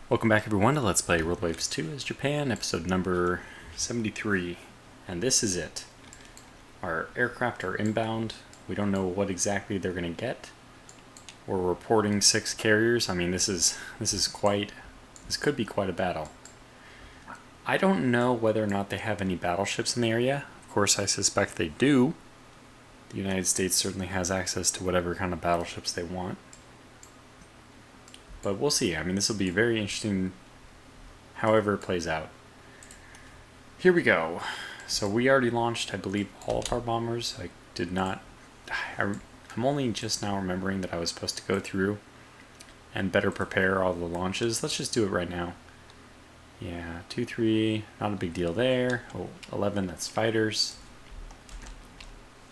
Welcome back everyone to Let's Play World Waves 2 as Japan, episode number 73. And this is it. Our aircraft are inbound. We don't know what exactly they're going to get. We're reporting 6 carriers. I mean, this could be quite a battle. I don't know whether or not they have any battleships in the area. Of course, I suspect they do. The United States certainly has access to whatever kind of battleships they want. But we'll see. I mean, this will be very interesting however it plays out. Here we go. So we already launched, I believe, all of our bombers. I did not... I'm only just now remembering that I was supposed to go through and better prepare all the launches. Let's just do it right now. Yeah, 2, 3, not a big deal there. Oh, 11, that's fighters.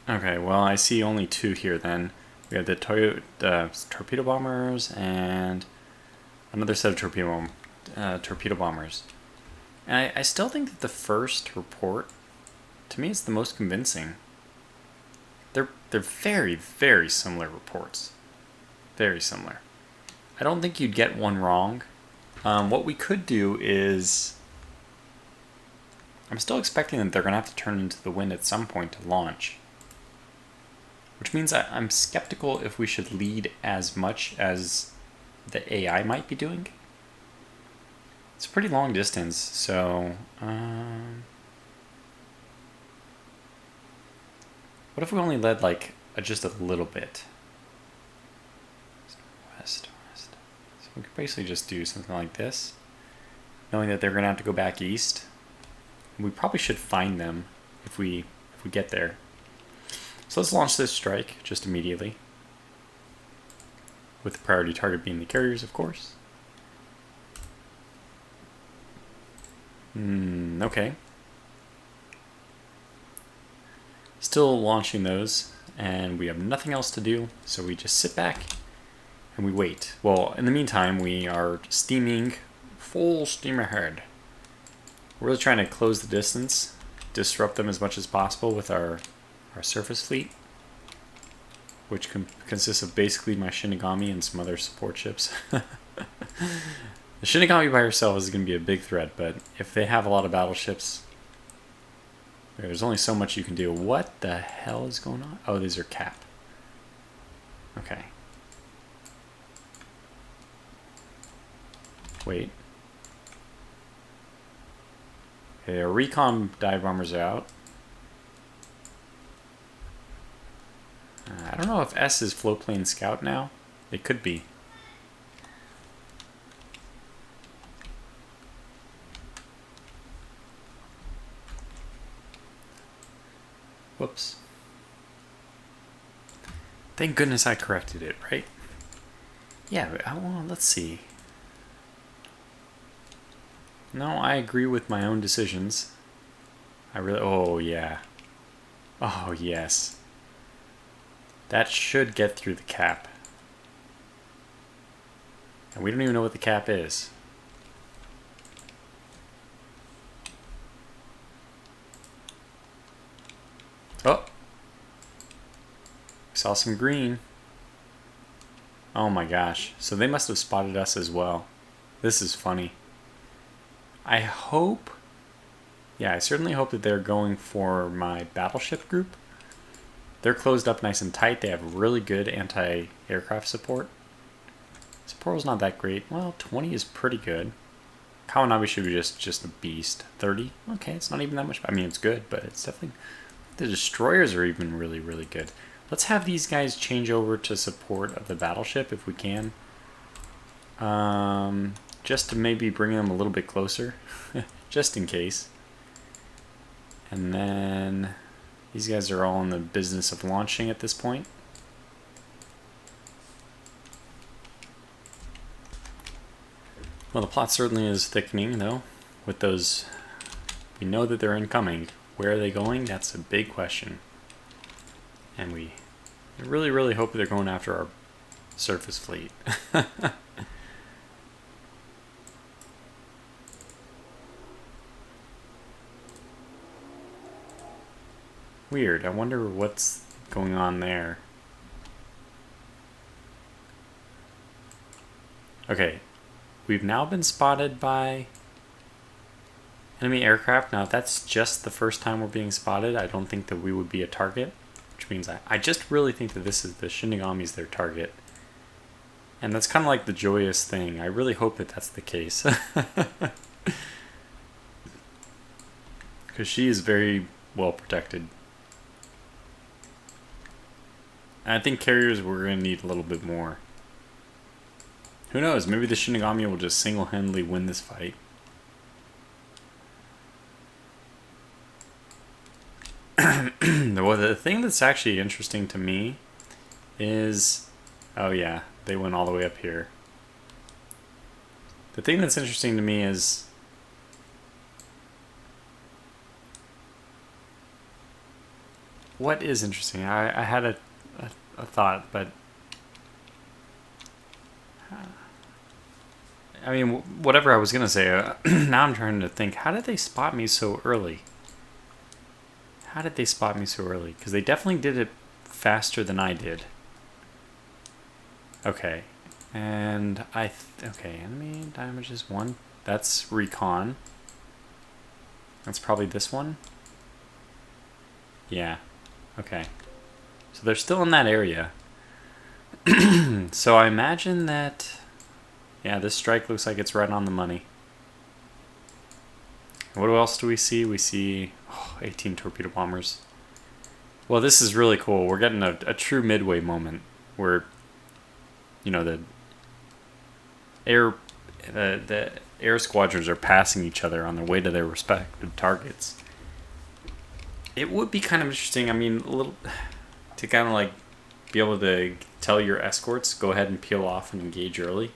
Okay, well, I see only 2 here then. We have the torpedo bombers and another set of torpedo bombers. And I still think that the first report, to me, is the most convincing. They're very, very similar reports. Very similar. I don't think you'd get one wrong. What we could do is... I'm still expecting that they're going to have to turn into the wind at some point to launch. Which means I'm skeptical if we should lead as much as the AI might be doing. It's a pretty long distance, so... what if we only led like just a little bit? West. So we could basically just do something like this, knowing that they're going to have to go back east. We probably should find them if we get there. So let's launch this strike just immediately, with the priority target being the carriers, of course. Okay. Still launching those, and we have nothing else to do, so we just sit back and we wait. Well, in the meantime, we are steaming full steam ahead. We're really trying to close the distance, disrupt them as much as possible with our surface fleet, which consists of basically my Shinigami and some other support ships. The Shinigami by herself is going to be a big threat, but if they have a lot of battleships, there's only so much you can do. What the hell is going on? Oh, these are cap. Okay. Wait. Okay, our recon dive bombers are out. I don't know if S is floatplane scout now. It could be. Whoops. Thank goodness I corrected it, right? Yeah, but well, let's see. No, I agree with my own decisions. Oh, yeah. Oh, yes. That should get through the cap. And we don't even know what the cap is. Oh! We saw some green. Oh my gosh. So they must have spotted us as well. This is funny. I hope... yeah, I certainly hope that they're going for my battleship group. They're closed up nice and tight. They have really good anti-aircraft support. Support's not that great. Well, 20 is pretty good. Kawanabe should be just a beast. 30? Okay, it's not even that much. I mean, it's good, but it's definitely... the destroyers are even really, really good. Let's have these guys change over to support of the battleship if we can. Just to maybe bring them a little bit closer. Just in case. And then... these guys are all in the business of launching at this point. Well, the plot certainly is thickening, though, with those... we know that they're incoming. Where are they going? That's a big question. And we really, really hope they're going after our surface fleet. Weird. I wonder what's going on there. Okay, we've now been spotted by enemy aircraft. Now, if that's just the first time we're being spotted, I don't think that we would be a target, which means I just really think that this is the Shinigami's their target. And that's kind of like the joyous thing. I really hope that that's the case. Because she is very well protected. And I think carriers, we're going to need a little bit more. Who knows? Maybe the Shinigami will just single-handedly win this fight. Well, the thing that's actually interesting to me is... Oh yeah, they went all the way up here. The thing that's interesting to me is... What is interesting? I had a thought, but... I mean, whatever I was going to say, now I'm trying to think, how did they spot me so early? How did they spot me so early? Because they definitely did it faster than I did. Okay. And okay, enemy damages 1. That's recon. That's probably this one. Yeah. Okay. So they're still in that area. So I imagine that... Yeah, this strike looks like it's right on the money. What else do we see? We see 18 torpedo bombers. Well, this is really cool. We're getting a true midway moment where, you know, the air squadrons are passing each other on their way to their respective targets. It would be kind of interesting. I mean, a little to kind of like be able to tell your escorts, go ahead and peel off and engage early.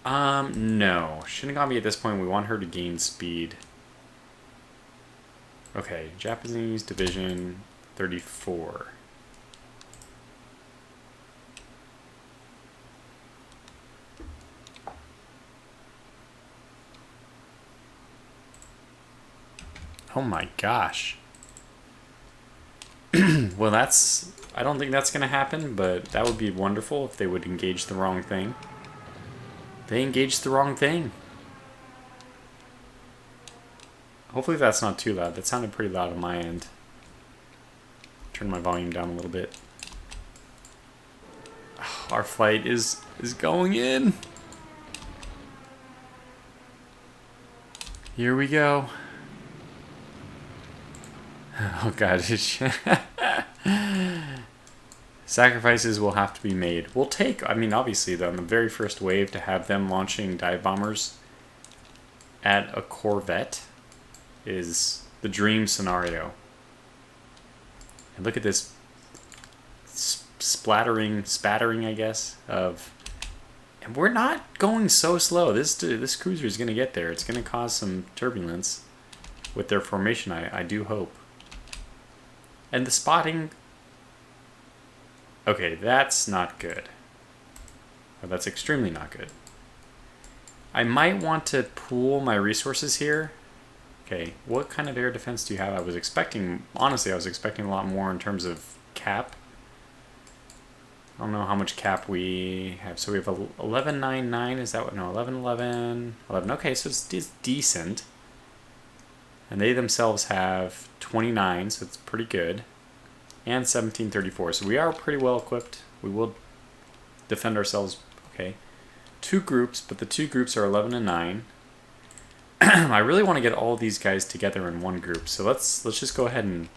No. Shinigami at this point, we want her to gain speed. Okay, Japanese Division 34. Oh my gosh. Well, that's... I don't think that's going to happen, but that would be wonderful if they would engage the wrong thing. They engaged the wrong thing. Hopefully that's not too loud. That sounded pretty loud on my end. Turn my volume down a little bit. Oh, our flight is going in. Here we go. Oh god. Sacrifices will have to be made. We'll take, I mean, obviously, though, on the very first wave, to have them launching dive bombers at a corvette is the dream scenario. And look at this spattering, I guess, of... And we're not going so slow. This cruiser is going to get there. It's going to cause some turbulence with their formation, I do hope. And the spotting... Okay, that's not good. Or that's extremely not good. I might want to pool my resources here. Okay, what kind of air defense do you have? I was expecting, honestly, I was expecting a lot more in terms of cap. I don't know how much cap we have. So we have 1199, is that what? No, 1111, 11. Okay, so it's decent. And they themselves have 29, so it's pretty good. And 1734, so we are pretty well equipped. We will defend ourselves. Okay, 2 groups, but the 2 groups are 11 and 9. I really want to get all these guys together in one group, so let's just go ahead and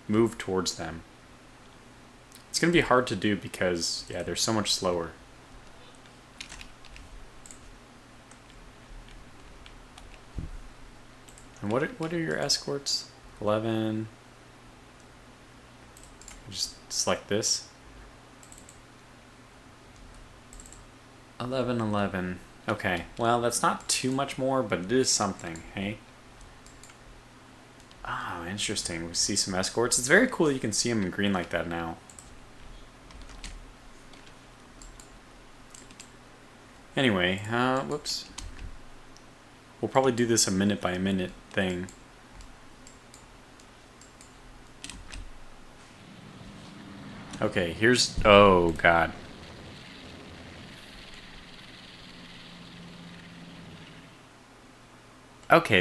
move towards them. It's going to be hard to do because, yeah, they're so much slower. And what are your escorts? 11... Just select this. 1111. Okay, well, that's not too much more, but it is something, hey? Oh, interesting. We see some escorts. It's very cool that you can see them in green like that now. Anyway, whoops. We'll probably do this a minute by minute thing. Okay, here's... Oh, God. Okay,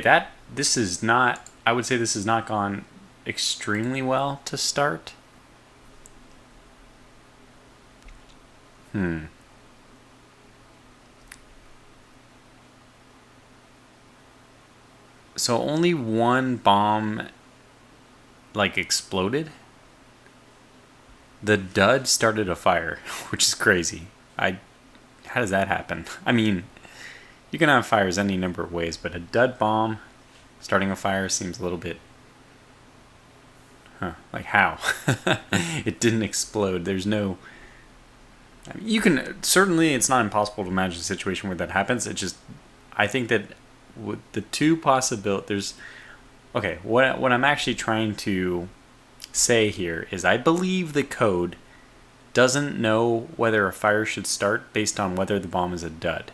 this is not, I would say this has not gone extremely well to start. So only one bomb like exploded. The dud started a fire, which is crazy. How does that happen? I mean, you can have fires any number of ways, but a dud bomb starting a fire seems a little bit, like how? It didn't explode. There's no. I mean, you can certainly. It's not impossible to imagine a situation where that happens. It just, I think that with the two possibilities, there's. Okay, what I'm actually trying to say here is I believe the code doesn't know whether a fire should start based on whether the bomb is a dud.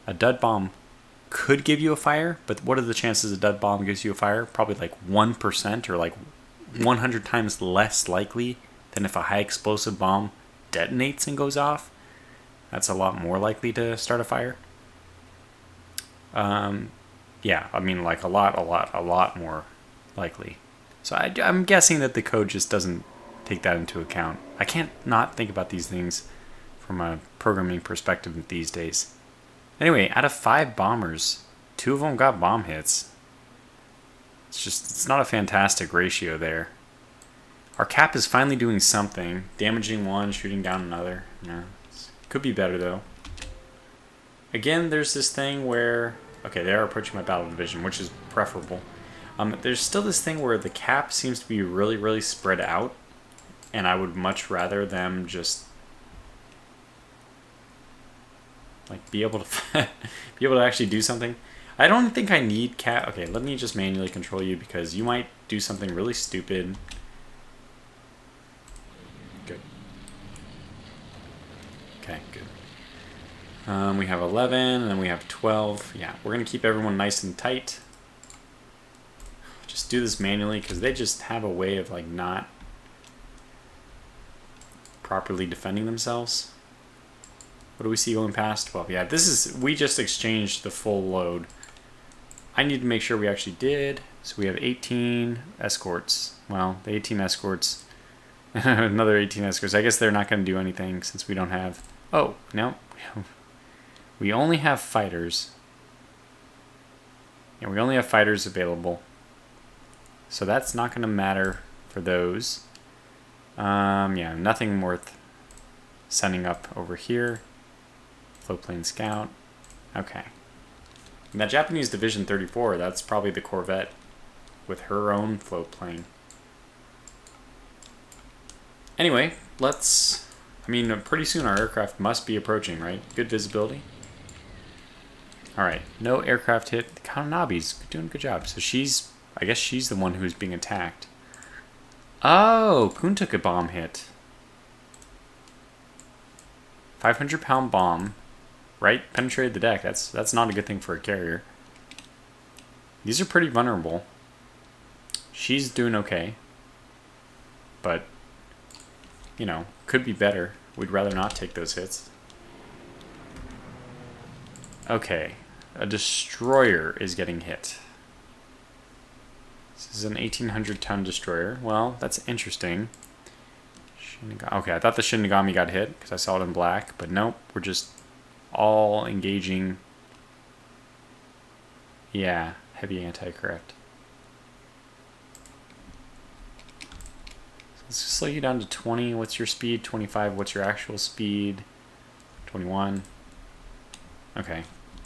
A dud bomb could give you a fire, but what are the chances a dud bomb gives you a fire? Probably like 1% or like 100 times less likely than if a high explosive bomb detonates and goes off. That's a lot more likely to start a fire. Yeah, I mean like a lot more likely. So I'm guessing that the code just doesn't take that into account. I can't not think about these things from a programming perspective these days. Anyway, out of 5 bombers, 2 of them got bomb hits. It's not a fantastic ratio there. Our cap is finally doing something. Damaging one, shooting down another. No, could be better though. Again, there's this thing where... Okay, they are approaching my battle division, which is preferable. There's still this thing where the cap seems to be really, really spread out. And I would much rather them just... like be able to actually do something. I don't think I need cap. Okay, let me just manually control you because you might do something really stupid. Good. Okay, good. We have 11 and then we have 12. Yeah, we're gonna keep everyone nice and tight. Just do this manually because they just have a way of like not properly defending themselves. What do we see going past 12? Yeah, we just exchanged the full load. I need to make sure we actually did. So we have 18 escorts. Well, the 18 escorts. Another 18 escorts. I guess they're not going to do anything since we don't have... Oh, no. We only have fighters. Yeah, we only have fighters available. So that's not going to matter for those. Yeah, nothing worth sending up over here. Float plane scout. Okay. And that Japanese Division 34, that's probably the corvette with her own float plane. Anyway, let's... I mean, pretty soon our aircraft must be approaching, right? Good visibility. Alright, no aircraft hit. Kananabe's doing a good job. So she's... I guess she's the one who's being attacked. Oh, Kun took a bomb hit. 500-pound bomb, right? Penetrated the deck. That's not a good thing for a carrier. These are pretty vulnerable. She's doing okay. But, you know, could be better. We'd rather not take those hits. Okay. A destroyer is getting hit. This is an 1,800-ton destroyer. Well, that's interesting. Okay, I thought the Shinigami got hit because I saw it in black, but nope, we're just all engaging. Yeah, heavy anti-aircraft. So let's slow you down to 20. What's your speed? 25. What's your actual speed? 21. Okay,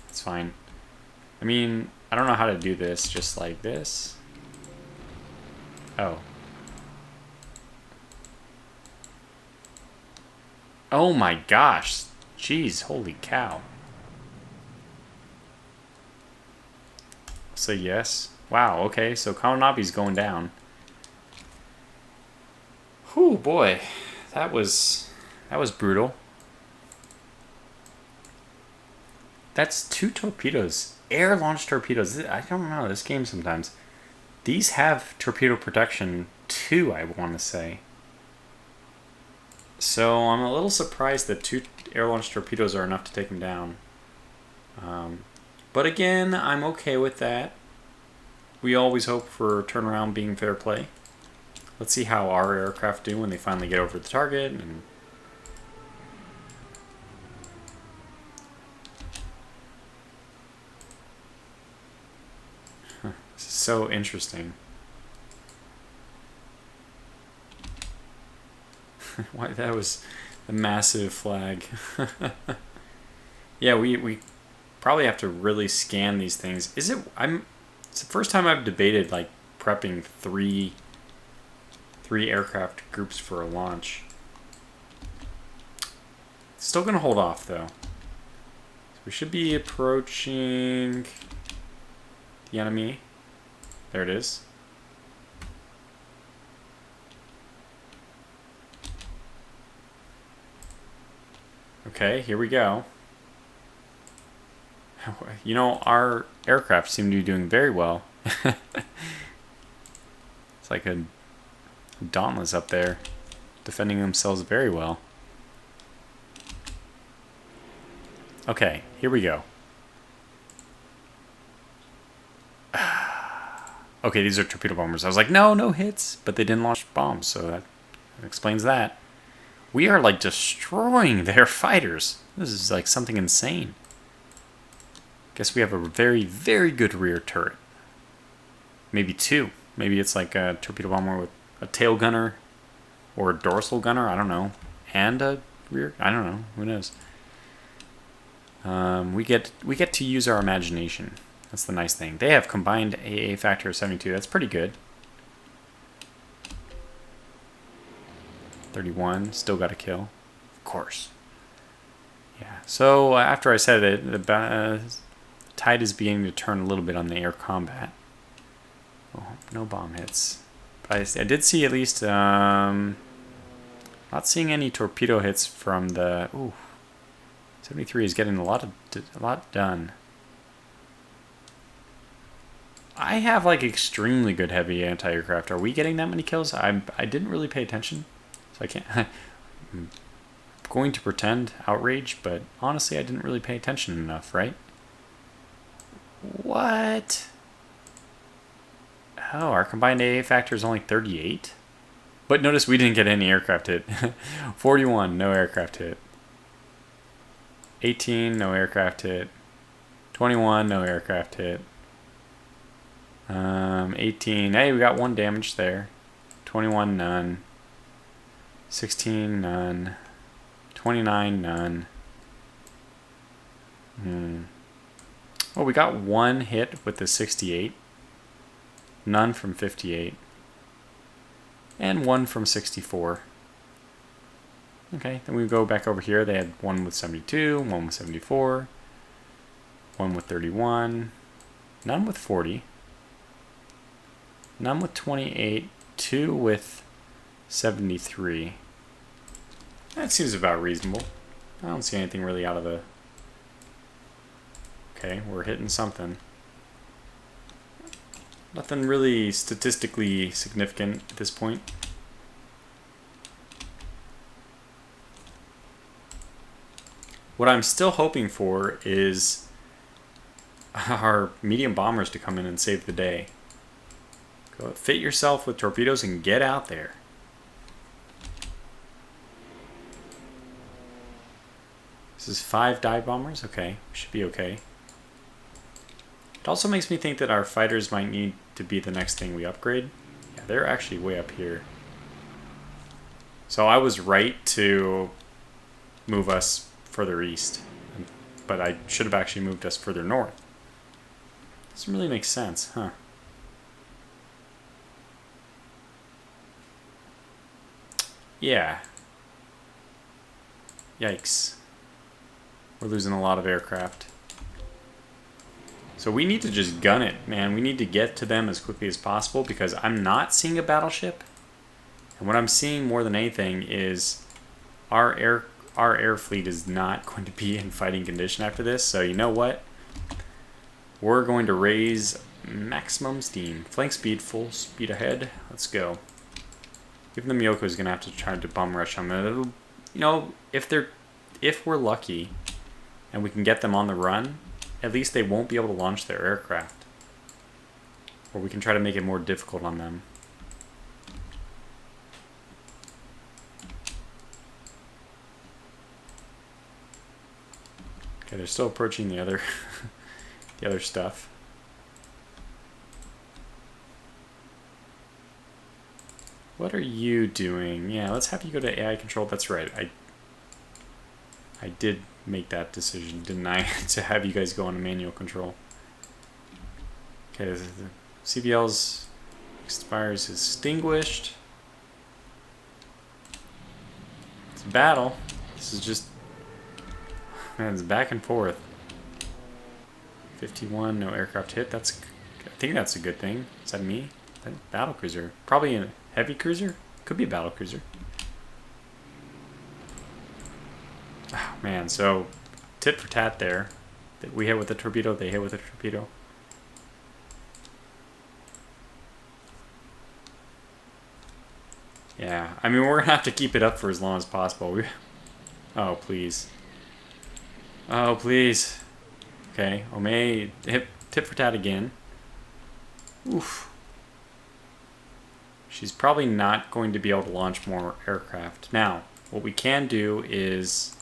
that's fine. I mean, I don't know how to do this just like this. Oh. Oh my gosh. Jeez, holy cow. Say yes. Wow, okay, so Kawanabe's going down. Whew, boy. That was brutal. That's 2 torpedoes. Air-launched torpedoes. I don't know, this game sometimes. These have torpedo protection too, I want to say. So I'm a little surprised that 2 air-launched torpedoes are enough to take him down. But again, I'm okay with that. We always hope for turnaround being fair play. Let's see how our aircraft do when they finally get over the target. And this is so interesting. Why, that was a massive flag. Yeah, we probably have to really scan these things. It's the first time I've debated like prepping three aircraft groups for a launch. Still gonna hold off though. So we should be approaching the enemy. There it is. Okay, here we go. You know, our aircraft seem to be doing very well. It's like a dauntless up there, defending themselves very well. Okay, here we go. Okay, these are torpedo bombers. I was like, no hits, but they didn't launch bombs, so that explains that. We are like destroying their fighters. This is like something insane. Guess we have a very, very good rear turret. Maybe two. Maybe it's like a torpedo bomber with a tail gunner or a dorsal gunner. I don't know. And a rear. I don't know. Who knows? We get to use our imagination. That's the nice thing. They have combined AA factor of 72. That's pretty good. 31. Still got a kill. Of course. Yeah. So after I said it, the tide is beginning to turn a little bit on the air combat. Oh, no bomb hits. But I did see at least, not seeing any torpedo hits from the, ooh, 73 is getting a lot done. I have like extremely good heavy anti-aircraft. Are we getting that many kills? I didn't really pay attention, so I can't. I'm going to pretend outrage, but honestly, I didn't really pay attention enough, right? What? Oh, our combined AA factor is only 38. But notice we didn't get any aircraft hit. 41, no aircraft hit. 18, no aircraft hit. 21, no aircraft hit. 18, hey, we got one damage there. 21, none. 16, none. 29, none. Well, we got one hit with the 68. None from 58. And one from 64. Okay, then we go back over here. They had one with 72, one with 74, one with 31, none with 40, none with 28, two with 73. That seems about reasonable. I don't see anything really out of the... Okay, we're hitting something. Nothing really statistically significant at this point. What I'm still hoping for is our medium bombers to come in and save the day. Go fit yourself with torpedoes and get out there. This is 5 dive bombers? Okay, should be okay. It also makes me think that our fighters might need to be the next thing we upgrade. Yeah, they're actually way up here. So I was right to move us further east, but I should have actually moved us further north. Doesn't really make sense, huh? Yeah. Yikes. We're losing a lot of aircraft. So we need to just gun it, man. We need to get to them as quickly as possible because I'm not seeing a battleship. And what I'm seeing more than anything is our air fleet is not going to be in fighting condition after this. So you know what? We're going to raise maximum steam. Flank speed, full speed ahead. Let's go. Even the Miyoko is going to have to try to bomb rush them. You know, if we're lucky and we can get them on the run, at least they won't be able to launch their aircraft. Or we can try to make it more difficult on them. Okay, they're still approaching the other the other stuff. What are you doing? Yeah, let's have you go to AI control. That's right. I did make that decision, didn't I? To have you guys go on manual control. Okay, the CBL's expires extinguished. It's a battle. This is just, man, it's back and forth. 51, no aircraft hit. I think that's a good thing. Is that me? That battle cruiser. Probably a heavy cruiser? Could be a battle cruiser. Oh, man, so tit for tat there. We hit with a torpedo, they hit with a torpedo. Yeah, I mean, we're going to have to keep it up for as long as possible. Oh, please. Oh, please. Okay, Omei hit tit for tat again. Oof. She's probably not going to be able to launch more aircraft. Now, what we can do is,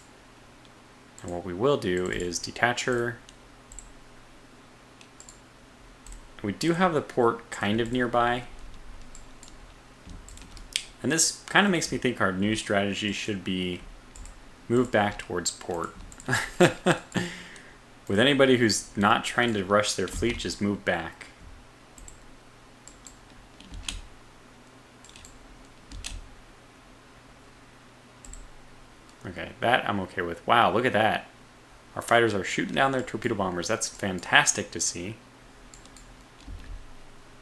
and what we will do is detach her. We do have the port kind of nearby. And this kind of makes me think our new strategy should be move back towards port. With anybody who's not trying to rush their fleet, just move back. Okay, that I'm okay with. Wow, look at that. Our fighters are shooting down their torpedo bombers. That's fantastic to see.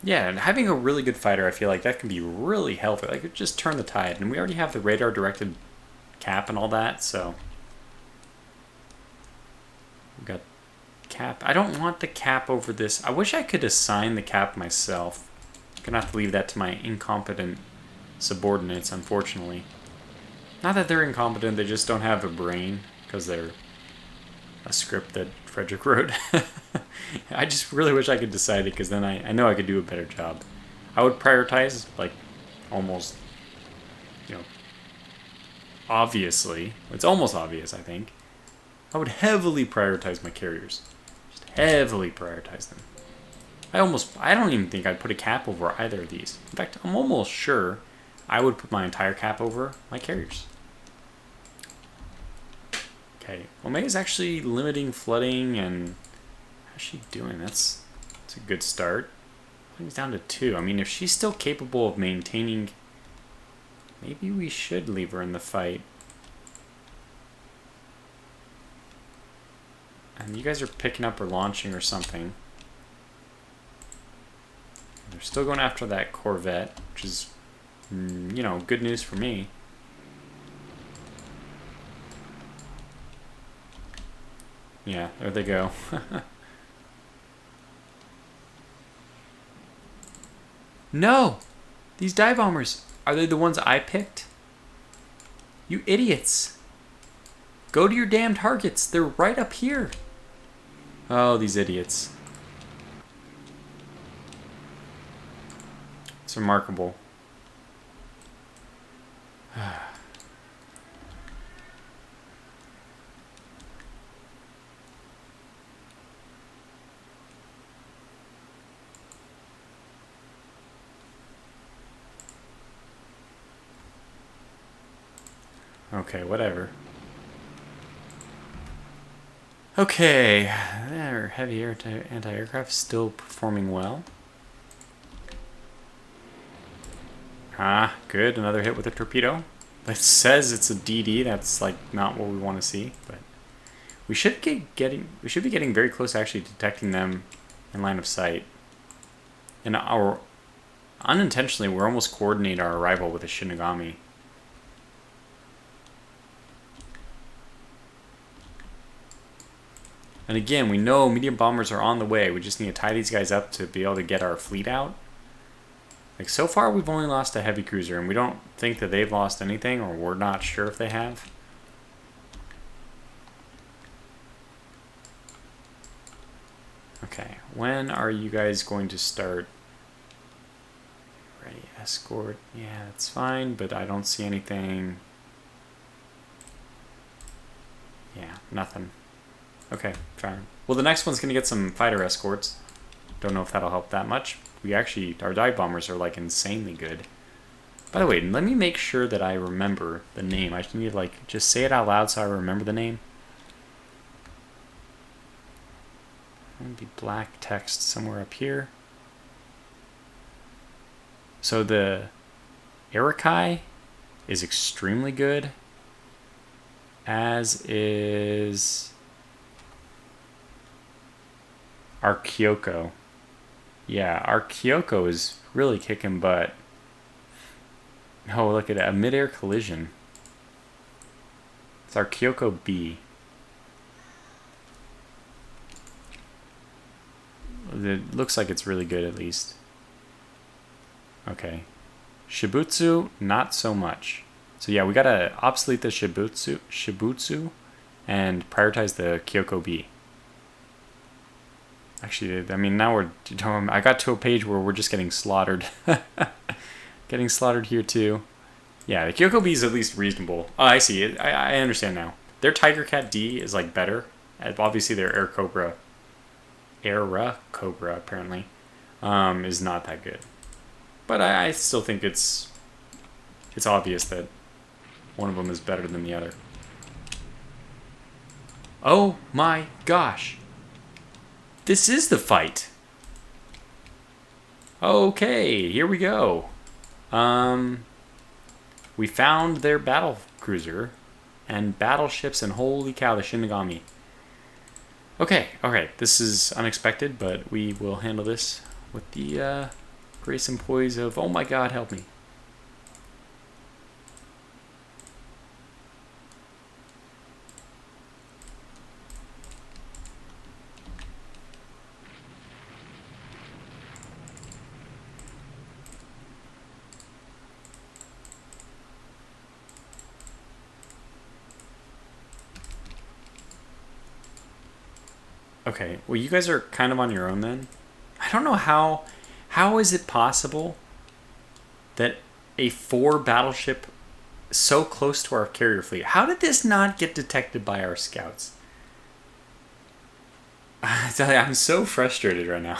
Yeah, and having a really good fighter, I feel like that can be really helpful. Like, it just turn the tide. And we already have the radar-directed cap and all that, so... We've got cap. I don't want the cap over this. I wish I could assign the cap myself. I'm gonna have to leave that to my incompetent subordinates, unfortunately. Not that they're incompetent, they just don't have a brain, because they're a script that Frederick wrote. I just really wish I could decide it, because then I know I could do a better job. I would prioritize, like, almost, you know, obviously. It's almost obvious, I think. I would heavily prioritize my carriers. Just heavily prioritize them. I don't even think I'd put a cap over either of these. In fact, I'm almost sure I would put my entire cap over my carriers. Okay, Omega is actually limiting flooding, and how's she doing? That's a good start. Flooding's down to 2. I mean, if she's still capable of maintaining, maybe we should leave her in the fight. And you guys are picking up or launching or something. They're still going after that Corvette, which is, you know, good news for me. Yeah, there they go. No! These dive bombers, are they the ones I picked? You idiots! Go to your damn targets. They're right up here. Oh, these idiots. It's remarkable. Okay, whatever. Okay, our heavy anti-aircraft still performing well. Ah, good, another hit with a torpedo. It says it's a DD, that's like not what we want to see, but we should be getting very close to actually detecting them in line of sight. And unintentionally, we're almost coordinating our arrival with a Shinigami. And again, we know medium bombers are on the way. We just need to tie these guys up to be able to get our fleet out. Like, so far we've only lost a heavy cruiser, and we don't think that they've lost anything, or we're not sure if they have. Okay, when are you guys going to start? Ready, escort. Yeah, that's fine, but I don't see anything. Yeah, nothing. Okay, fine. Well, the next one's gonna get some fighter escorts. Don't know if that'll help that much. Our dive bombers are like insanely good. By the way, let me make sure that I remember the name. I just need to like just say it out loud so I remember the name. It'll be black text somewhere up here. So the Arikai is extremely good, as is our Kyoko. Yeah, our Kyoko is really kicking butt. Oh, look at that, a mid-air collision. It's our Kyoko B. It looks like it's really good, at least. Okay. Shibutsu, not so much. So yeah, we gotta obsolete the Shibutsu and prioritize the Kyoko B. Actually, I mean, now I got to a page where we're just getting slaughtered. Getting slaughtered here too. Yeah, the Kyoko B is at least reasonable. Oh, I see it. I understand now. Their Tiger Cat D is like better. Obviously, their Air Cobra apparently, is not that good. But I still think it's obvious that one of them is better than the other. Oh my gosh. This is the fight. Okay, here we go. We found their battle cruiser and battleships, and holy cow, the Shinigami. Okay, this is unexpected, but we will handle this with the grace and poise of, oh my god, help me. Okay, well, you guys are kind of on your own then. I don't know how is it possible that a 4 battleship so close to our carrier fleet, how did this not get detected by our scouts? I'm so frustrated right now.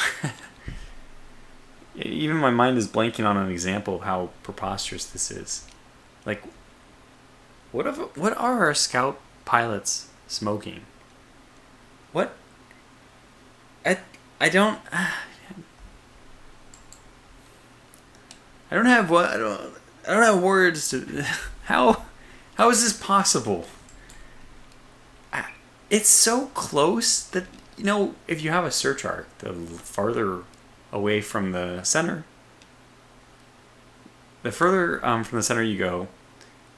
Even my mind is blanking on an example of how preposterous this is. Like, what are our scout pilots smoking? What? I don't have words to. How is this possible? It's so close that, you know, if you have a search arc, the farther away from the center, the further from the center you go,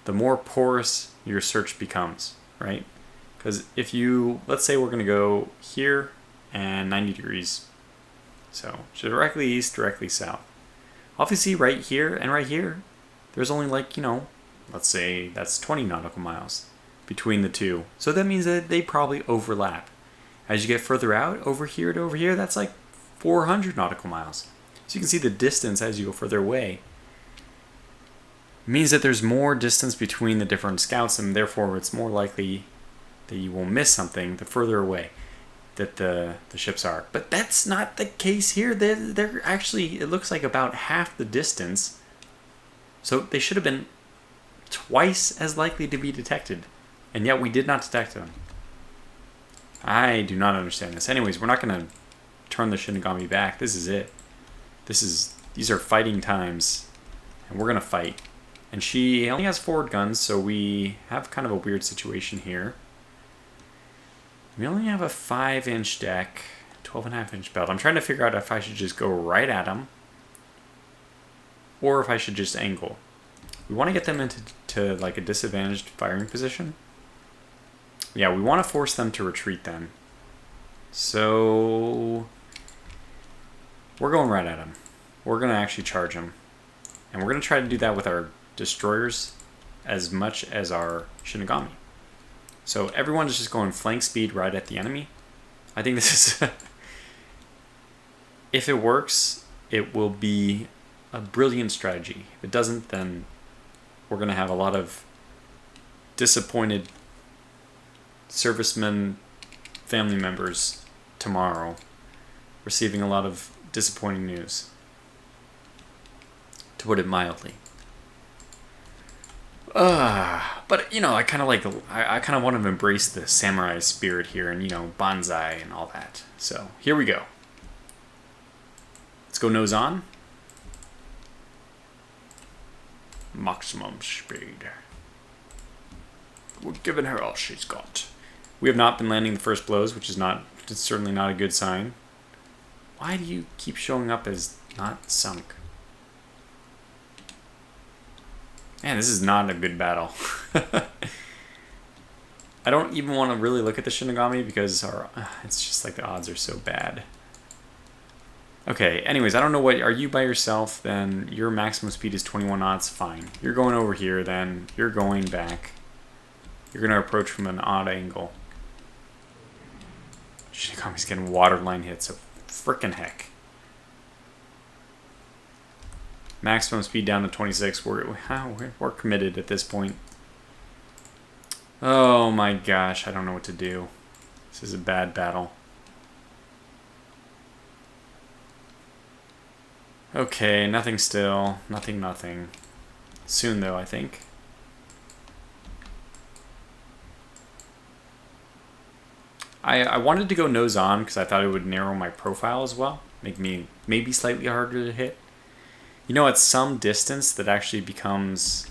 the more porous your search becomes, right? Because if you, let's say we're going to go here and 90 degrees. So directly east, directly south. Obviously right here and right here, there's only like, you know, let's say that's 20 nautical miles between the two. So that means that they probably overlap. As you get further out, over here to over here, that's like 400 nautical miles. So you can see the distance as you go further away. It means that there's more distance between the different scouts, and therefore it's more likely that you will miss something the further away that the ships are. But that's not the case here. They're actually, it looks like about half the distance. So they should have been twice as likely to be detected. And yet we did not detect them. I do not understand this. Anyways, we're not going to turn the Shinigami back. This is it. These are fighting times. And we're going to fight. And she only has forward guns, so we have kind of a weird situation here. We only have a 5-inch deck, 12.5-inch belt. I'm trying to figure out if I should just go right at them or if I should just angle. We want to get them into like a disadvantaged firing position. Yeah, we want to force them to retreat then. So we're going right at them. We're going to actually charge them. And we're going to try to do that with our destroyers as much as our Shinigami. So everyone is just going flank speed right at the enemy. I think this is if it works, it will be a brilliant strategy. If it doesn't, then we're going to have a lot of disappointed servicemen, family members tomorrow receiving a lot of disappointing news, to put it mildly. But you know, I kind of like I kind of want to embrace the samurai spirit here, and you know, bonsai and all that. So here we go. Let's go nose on. Maximum speed. We're giving her all she's got. We have not been landing the first blows, which is it's certainly not a good sign. Why do you keep showing up as not sunk? Man, this is not a good battle. I don't even want to really look at the Shinigami because it's just like the odds are so bad. Okay, anyways, I don't know what... Are you by yourself? Then your maximum speed is 21 knots. Fine. You're going over here then. You're going back. You're going to approach from an odd angle. Shinigami's getting waterline hits. So frickin' heck. Maximum speed down to 26. We're committed at this point. Oh my gosh, I don't know what to do. This is a bad battle. Okay, nothing still. Nothing. Soon though, I think. I wanted to go nose on because I thought it would narrow my profile as well. Make me maybe slightly harder to hit. You know, at some distance that actually becomes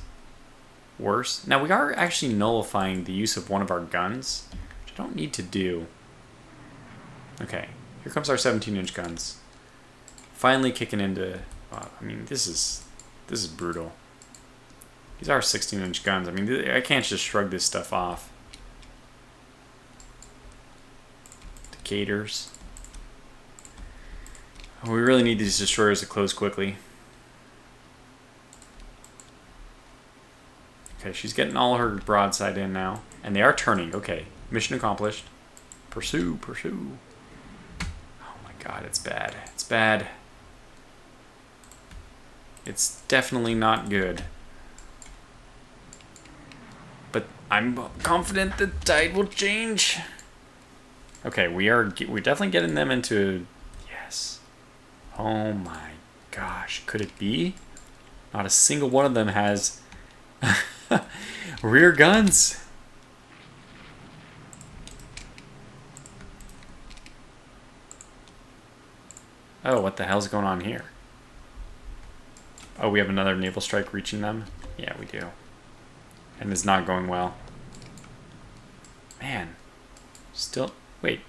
worse. Now we are actually nullifying the use of one of our guns, which I don't need to do. Okay, here comes our 17-inch guns. Finally kicking into... I mean, this is brutal. These are 16-inch guns. I mean, I can't just shrug this stuff off. Decators. We really need these destroyers to close quickly. Okay, she's getting all her broadside in now. And they are turning. Okay, mission accomplished. Pursue. Oh my god, it's bad. It's bad. It's definitely not good. But I'm confident the tide will change. Okay, we're definitely getting them into... Yes. Oh my gosh, could it be? Not a single one of them has rear guns. Oh, what the hell's going on here? Oh, we have another naval strike reaching them? Yeah, we do. And it's not going well. Man. Still... Wait.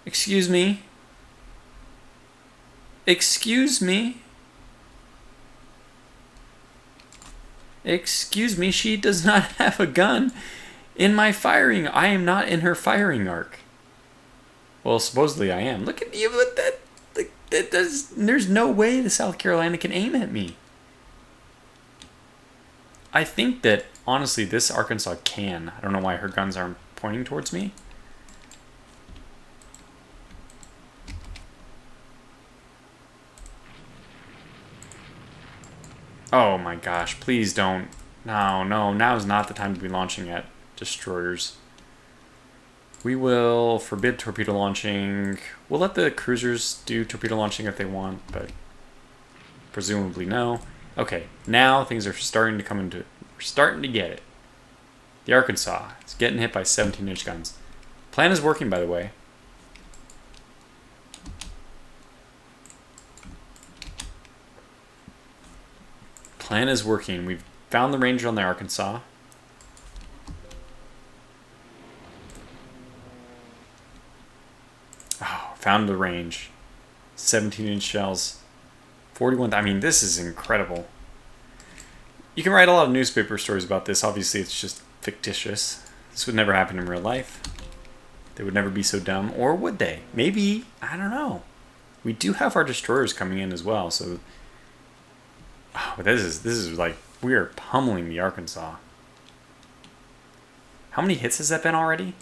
Excuse me? Excuse me? Excuse me, she does not have a gun in my firing. I am not in her firing arc. Well, supposedly I am. Look at you with that. There's no way the South Carolina can aim at me. I think that, honestly, this Arkansas can. I don't know why her guns aren't pointing towards me. Oh my gosh, please don't. No, now's not the time to be launching at destroyers. We will forbid torpedo launching. We'll let the cruisers do torpedo launching if they want, but presumably no. Okay, now things are starting to come into... We're starting to get it. The Arkansas is getting hit by 17-inch guns. Plan is working, by the way. Plan is working. We've found the range on the Arkansas. Oh, found the range. 17-inch shells. 41. I mean, this is incredible. You can write a lot of newspaper stories about this. Obviously, it's just fictitious. This would never happen in real life. They would never be so dumb. Or would they? Maybe. I don't know. We do have our destroyers coming in as well, so... Oh, but this is like... We are pummeling the Arkansas. How many hits has that been already?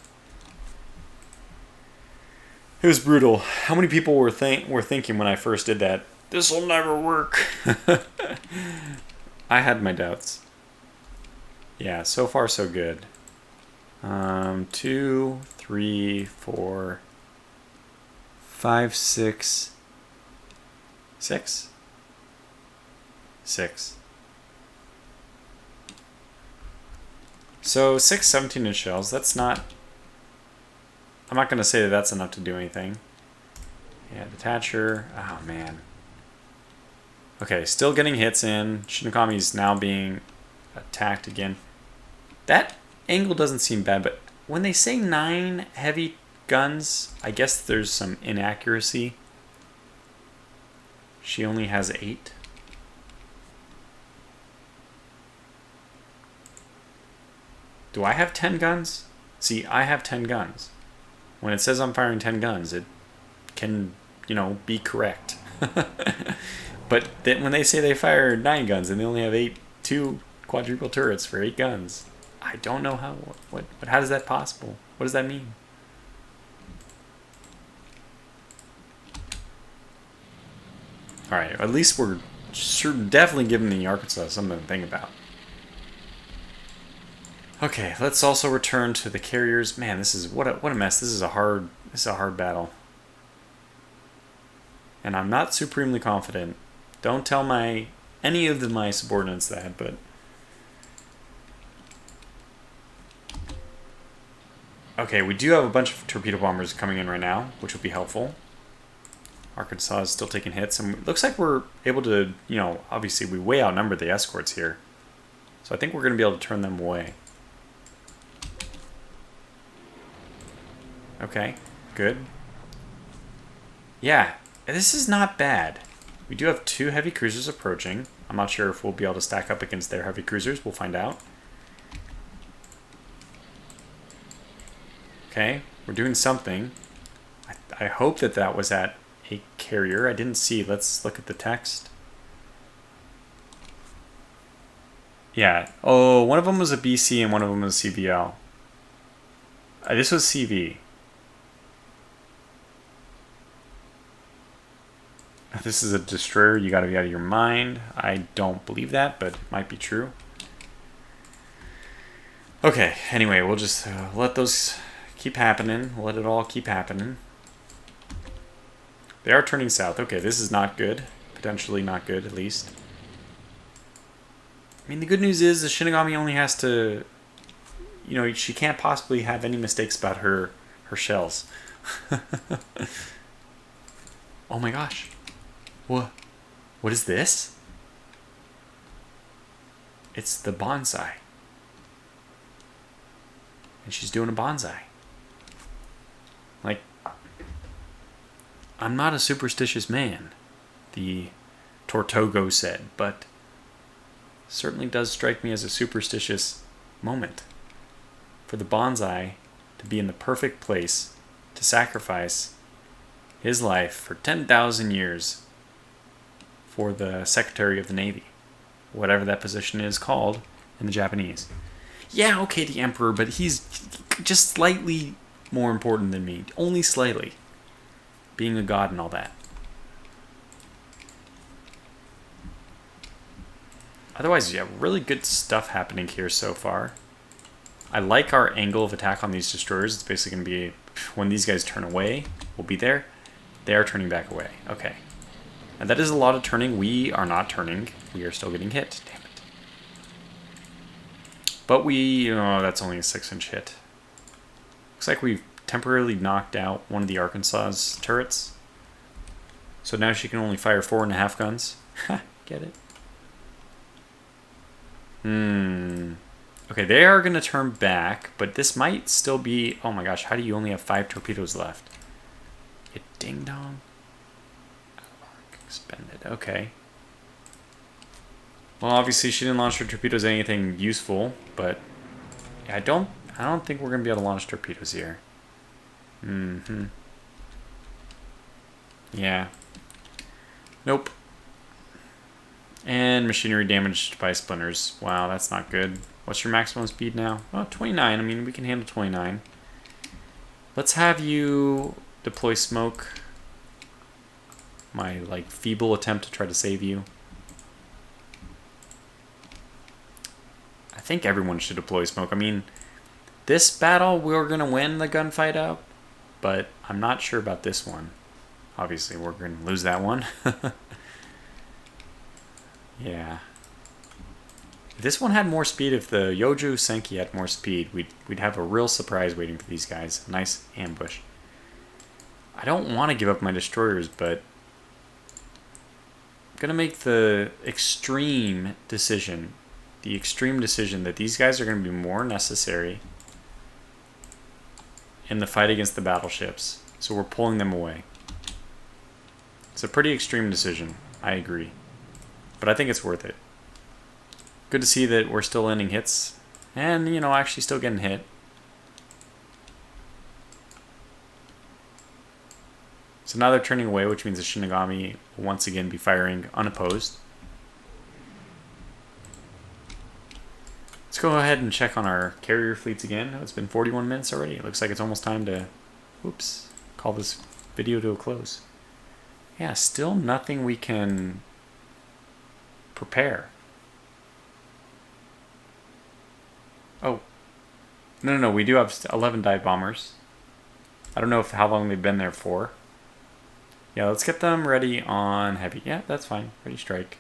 It was brutal. How many people were thinking when I first did that, this will never work? I had my doubts. Yeah, so far so good. 2, 3, 4, 5, 6, 6? 6. So 6 17-inch shells, that's not... I'm not going to say that that's enough to do anything. Yeah, detacher. Oh, man. Okay, still getting hits in. Shinigami's now being attacked again. That angle doesn't seem bad, but when they say 9 heavy guns, I guess there's some inaccuracy. She only has 8. Do I have 10 guns? See, I have 10 guns. When it says I'm firing 10 guns, it can, you know, be correct. But then when they say they fire 9 guns and they only have 2 quadruple turrets for 8 guns, I don't know how, how is that possible? What does that mean? Alright, at least we're definitely giving the Arkansas something to think about. Okay, let's also return to the carriers. Man, this is what a mess. This is a hard battle. And I'm not supremely confident. Don't tell any of my subordinates that, but okay, we do have a bunch of torpedo bombers coming in right now, which will be helpful. Arkansas is still taking hits, and it looks like we're able to, you know, obviously we way outnumber the escorts here. So I think we're going to be able to turn them away. Okay, good. Yeah, this is not bad. We do have 2 heavy cruisers approaching. I'm not sure if we'll be able to stack up against their heavy cruisers. We'll find out. Okay, we're doing something. I hope that was at a carrier. I didn't see. Let's look at the text. Yeah. Oh, one of them was a BC and one of them was a CVL. This was CV. This is a destroyer. You got to be out of your mind. I don't believe that, but it might be true. Okay, anyway, we'll just let those keep happening. Let it all keep happening. They are turning south. Okay, this is not good. Potentially not good, at least. I mean, the good news is the Shinigami only has to... You know, she can't possibly have any mistakes about her shells. Oh my gosh. What is this? It's the bonsai. And she's doing a bonsai. Like, I'm not a superstitious man, the Tortogo said, but certainly does strike me as a superstitious moment for the bonsai to be in the perfect place to sacrifice his life for 10,000 years for the Secretary of the Navy, whatever that position is called in the Japanese. Yeah, okay, the Emperor, but he's just slightly more important than me. Only slightly. Being a god and all that. Otherwise, yeah, really good stuff happening here so far. I like our angle of attack on these destroyers. It's basically going to be, when these guys turn away, we'll be there. They are turning back away. Okay. And that is a lot of turning. We are not turning. We are still getting hit. Damn it. But that's only a 6-inch hit. Looks like we've temporarily knocked out one of the Arkansas's turrets. So now she can only fire 4.5 guns. Ha, get it? Okay, they are going to turn back, but this might still be... Oh my gosh, how do you only have 5 torpedoes left? You ding-dong. Expended. Okay. Well, obviously she didn't launch her torpedoes at anything useful, but yeah, I don't think we're gonna be able to launch torpedoes here. Yeah. Nope. And machinery damaged by splinters. Wow, that's not good. What's your maximum speed now? Oh, 29. I mean, we can handle 29. Let's have you deploy smoke. My, like, feeble attempt to try to save you. I think everyone should deploy smoke. I mean, this battle, we're going to win the gunfight out, but I'm not sure about this one. Obviously, we're going to lose that one. Yeah. If this one had more speed, if the Yoju Senki had more speed, we'd have a real surprise waiting for these guys. A nice ambush. I don't want to give up my destroyers, but I'm going to make the extreme decision that these guys are going to be more necessary in the fight against the battleships. So we're pulling them away. It's a pretty extreme decision. I agree. But I think it's worth it. Good to see that we're still landing hits. And, you know, actually still getting hit. So now they're turning away, which means the Shinigami will once again be firing unopposed. Let's go ahead and check on our carrier fleets again. It's been 41 minutes already. It looks like it's almost time to, call this video to a close. Yeah, still nothing we can prepare. Oh. No, we do have 11 dive bombers. I don't know how long they've been there for. Yeah, let's get them ready on heavy. Yeah, that's fine. Ready strike.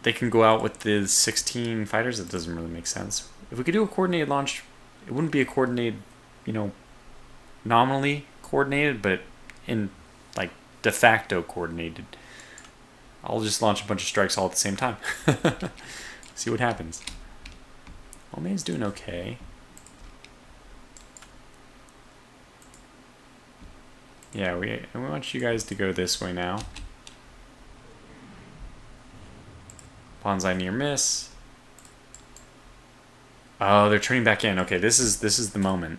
They can go out with the 16 fighters. That doesn't really make sense. If we could do a coordinated launch, it wouldn't be a coordinated, you know, nominally coordinated, but in, like, de facto coordinated. I'll just launch a bunch of strikes all at the same time. See what happens. Ome's doing okay. Yeah, we want you guys to go this way now. Bonsai near miss. Oh, they're turning back in. Okay, this is the moment.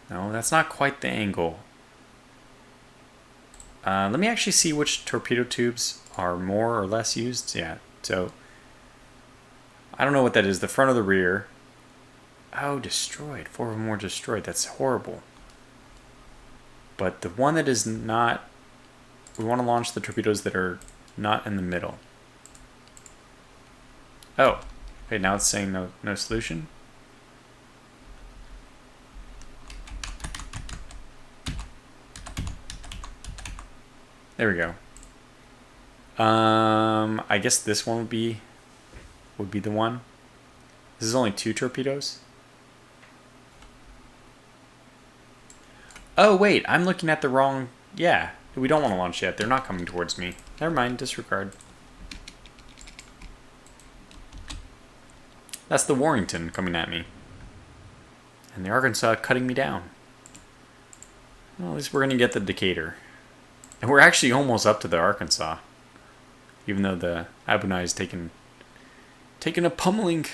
No, that's not quite the angle. Let me actually see which torpedo tubes are more or less used. Yeah, so I don't know what that is. The front or the rear. Oh, destroyed. 4 of them were destroyed. That's horrible. But the one that is not... We want to launch the torpedoes that are not in the middle. Oh. Okay, now it's saying no solution. There we go. I guess this one would be the one. This is only 2 torpedoes. Oh wait, I'm looking at the wrong. Yeah, we don't want to launch yet. They're not coming towards me. Never mind, disregard. That's the Warrington coming at me, and the Arkansas cutting me down. Well, at least we're gonna get the Decatur. And we're actually almost up to the Arkansas. Even though the Abunai is taking a pummeling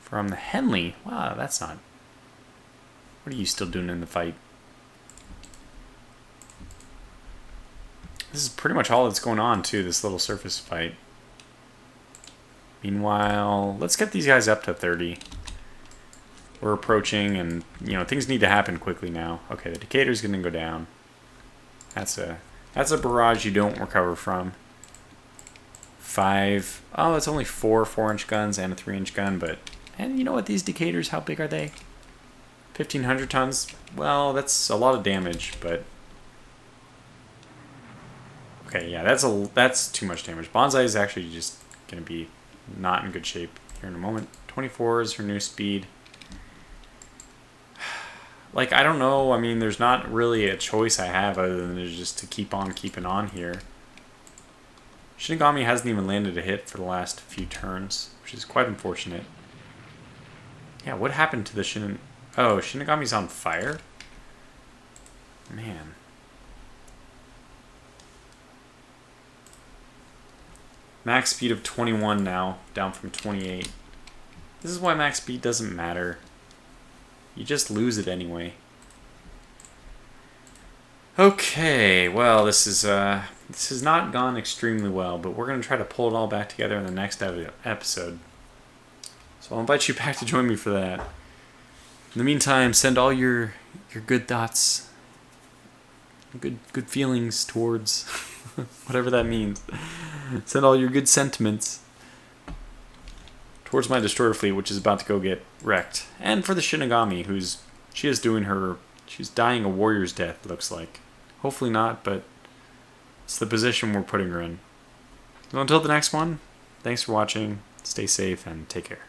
from the Henley. Wow, that's not... What are you still doing in the fight? This is pretty much all that's going on, too, this little surface fight. Meanwhile, let's get these guys up to 30. We're approaching, and, you know, things need to happen quickly now. Okay, the Decatur's going to go down. That's a barrage you don't recover from. 5. Oh, it's only 4 4-inch guns and a 3-inch gun, but... And you know what, these Decaturs, how big are they? 1,500 tons? Well, that's a lot of damage, but... Okay, yeah, that's too much damage. Bonsai is actually just going to be not in good shape here in a moment. 24 is her new speed. Like, I don't know. I mean, there's not really a choice I have other than just to keep on keeping on here. Shinigami hasn't even landed a hit for the last few turns, which is quite unfortunate. Yeah, what happened to the Oh, Shinigami's on fire? Man. Max speed of 21 now, down from 28. This is why max speed doesn't matter. You just lose it anyway. Okay, well, this has not gone extremely well, but we're gonna try to pull it all back together in the next episode. So I'll invite you back to join me for that. In the meantime, send all your good thoughts, good feelings towards whatever that means. Send all your good sentiments towards my destroyer fleet, which is about to go get wrecked, and for the Shinigami, she's dying a warrior's death. Looks like, hopefully not, but it's the position we're putting her in. So until the next one, thanks for watching. Stay safe and take care.